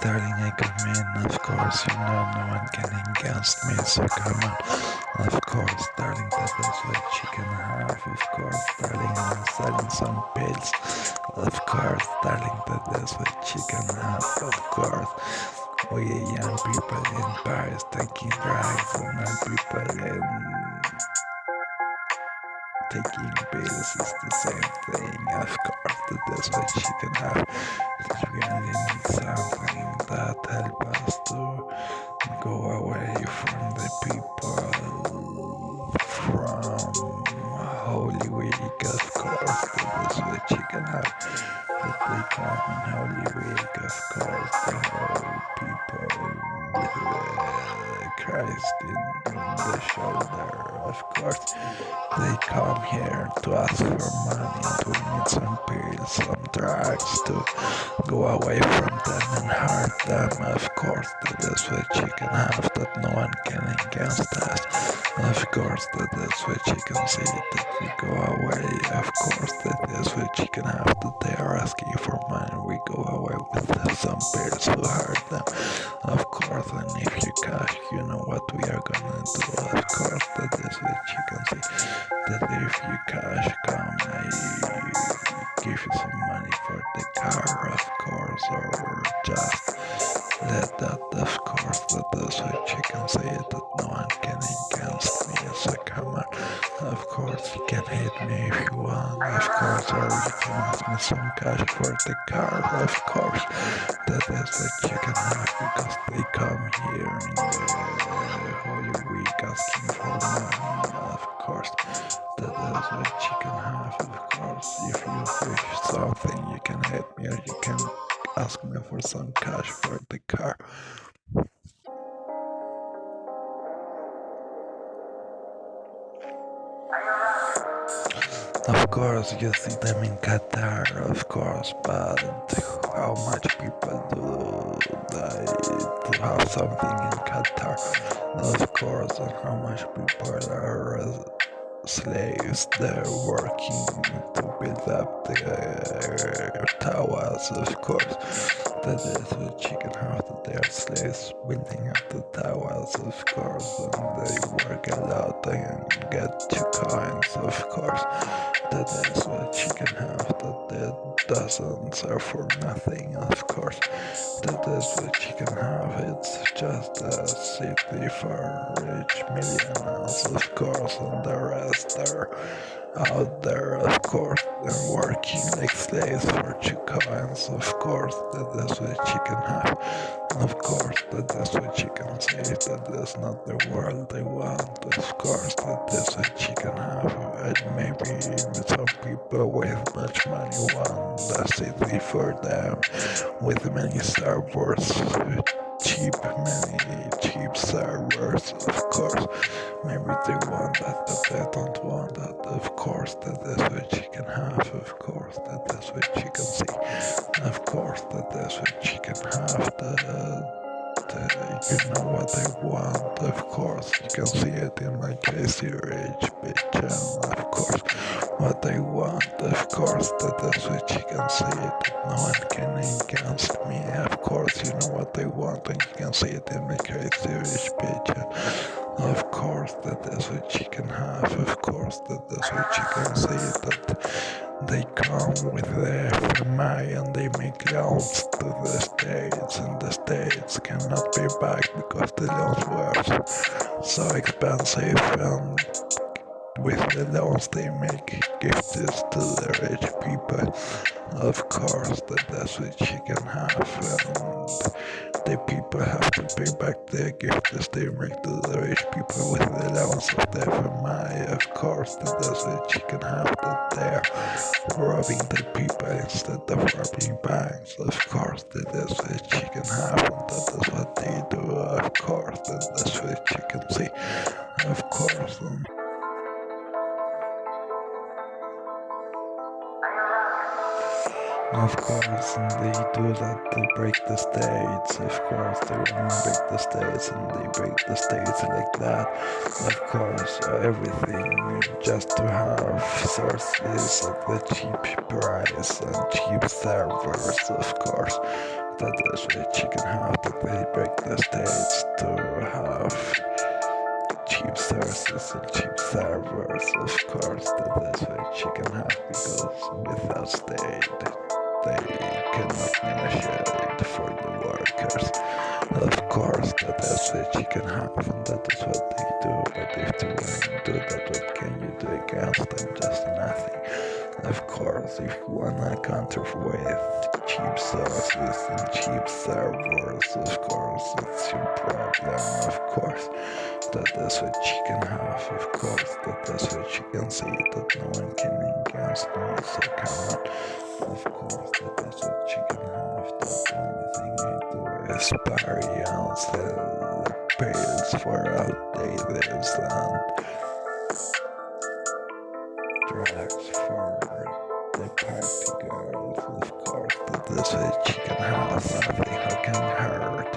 Darling, I come in, of course, you know no one can against me, so come on. Of course, darling, that is what you can have, of course, darling, I'm selling some pills. Of course, darling, that is what you can have, of course. We young people in Paris taking drugs, and young people in taking pills is the same thing, of course, that is what you can have. Because we really need something that help us to go away from the people from Holy Week, of course, that is what you can have. That they come on Holy Week, of course, the whole people with Christ in the shoulder, of course. They come here to ask for money and we need some pills, some drugs to go away from them and hurt them, of course. That is what you can have, that no one can against us. Of course, that is what you can see, that we go away. Of course, that is what you can have, that they are asking for money, we go away with some pills to hurt them. Of course, and if you cash, you know what we are gonna do. Of course, that is what you can see, that if you cash come, I give you some money for the car, of course, or just let that, of course, that is what you can say, that no one can against me, so come on. Of course, you can hit me if you want, of course, or you can ask me some cash for the car, of course. That is what you can have, because they come here in the Holy Week asking for money, of course. That is what you can have, of course. If you wish something, you can hit me, or you can ask me for some cash for the car. Of course, you see them in Qatar, of course, but how much people do they to have something in Qatar, of course, and how much people are slaves, they're working to build up their towers, of course. That is what you can have, that they are slaves building up the towers, of course, and they work a lot and get 2 coins, of course. That is what you can have, that it doesn't serve for nothing, of course. That is what you can have, it's just a city for rich millionaires, of course, and the rest are out there, of course, and working like slaves for 2 coins, of course. That is what you can have, of course. That is what you can say, that is not the world they want, of course. That is what you can have, and maybe some people with much money want the city for them, with many servers, many cheap servers, of course. Maybe they want that, but they don't want that, of course. That is what you can have, of course. That is what you can see, of course. That is what you can have, you know what I want, of course. You can see it in my crazy rich bitch, and of course, what I want, of course. That is what you can see it, that no one can against me, of course. You know what I want, and you can see it in my crazy rich bitch, and of course. That is what you can have, of course. That is what you can see, that they come with the FMI and they make loans to the states, and the states cannot pay back because the loans were so expensive, and with the loans they make gifts to the rich people, of course. That's what you can have, and the people have to pay back their gifts they make to the rich people with the loans of the FMI, of course. That's what you can have, that they're robbing the people instead of robbing banks, of course. That's what you can have, and that is what they do, of course. That's what you can see, of course. Of course, and they do that to break the states. Of course, they wanna break the states, and they break the states like that. Of course, everything just to have sources at the cheap price and cheap servers. Of course, that is what you can have. That they break the states to have cheap sources and cheap servers. Of course, that is what you can have because without state they cannot negotiate for the workers. Of course, that is what you can have, and that is what they do. But if they won't do that, what can you do against them? Just nothing. Of course, if you wanna counter with cheap sources and cheap servers, of course, it's your problem. Of course, that is what you can have. Of course, that is what you can see. That no one can against me. So come on. Of course, that is what you can have. The only thing you do is party and sell pills for outdated and drugs for the party girls. Of course, that is what you can have. Something who can hurt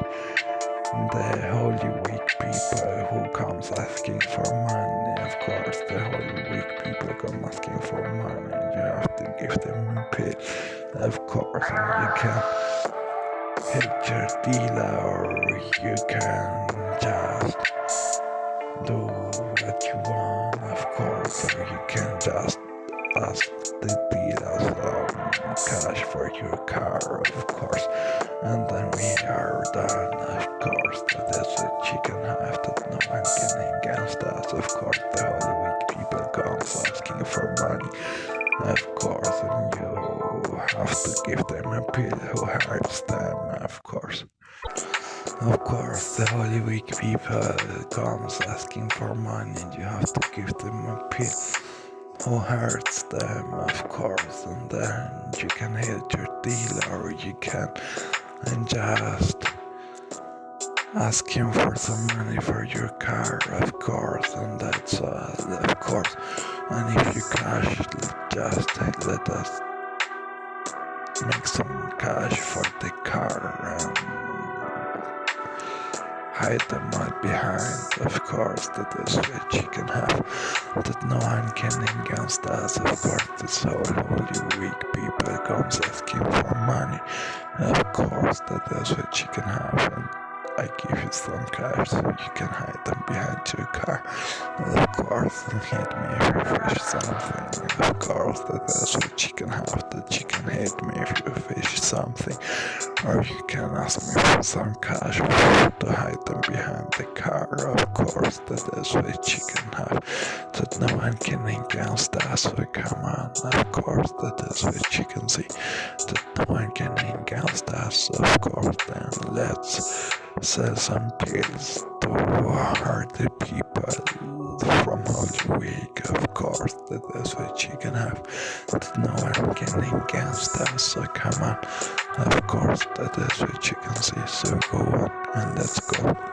the Holy Week people who comes asking for money. Of course, the Holy Week people come asking for money. You have to give them a pill. Of course, and you can hit your dealer or you can just do what you want. Of course, or you can just ask the dealer some cash for your car. Of course, and then we are done. Of course, that is what you can have. That no one can against us. Of course, the Holy Week people comes asking for money. Of course, and you have to give them a pill who hurts them. Of course. Of course, the Holy Week people comes asking for money, and you have to give them a pill who hurts them. Of course, and then you can hit your dealer, or you can and just ask him for some money for your car. Of course, and that's all. Of course, and if you cash, just let us make some cash for the car and hide them right behind. Of course, that is what you can have. That no one can against us. Of course, this whole Holy Week people comes asking for money. Of course, that is what you can have. And I give you some cash so you can hide them behind your car. Of course, and hit me if you fish something. Of course, that is what you can have. That you can hit me if you fish something. Or you can ask me for some cash to hide them behind the car. Of course, that is what you can have. That no one can against us. So come on. Of course, that is what you can see. That no one can against us. Of course, then let's sell some pills to hurt the people from Holy Week. Of course, that is what you can have. That no one can against us. So come on. Of course, that is what you can see. So go on and let's go.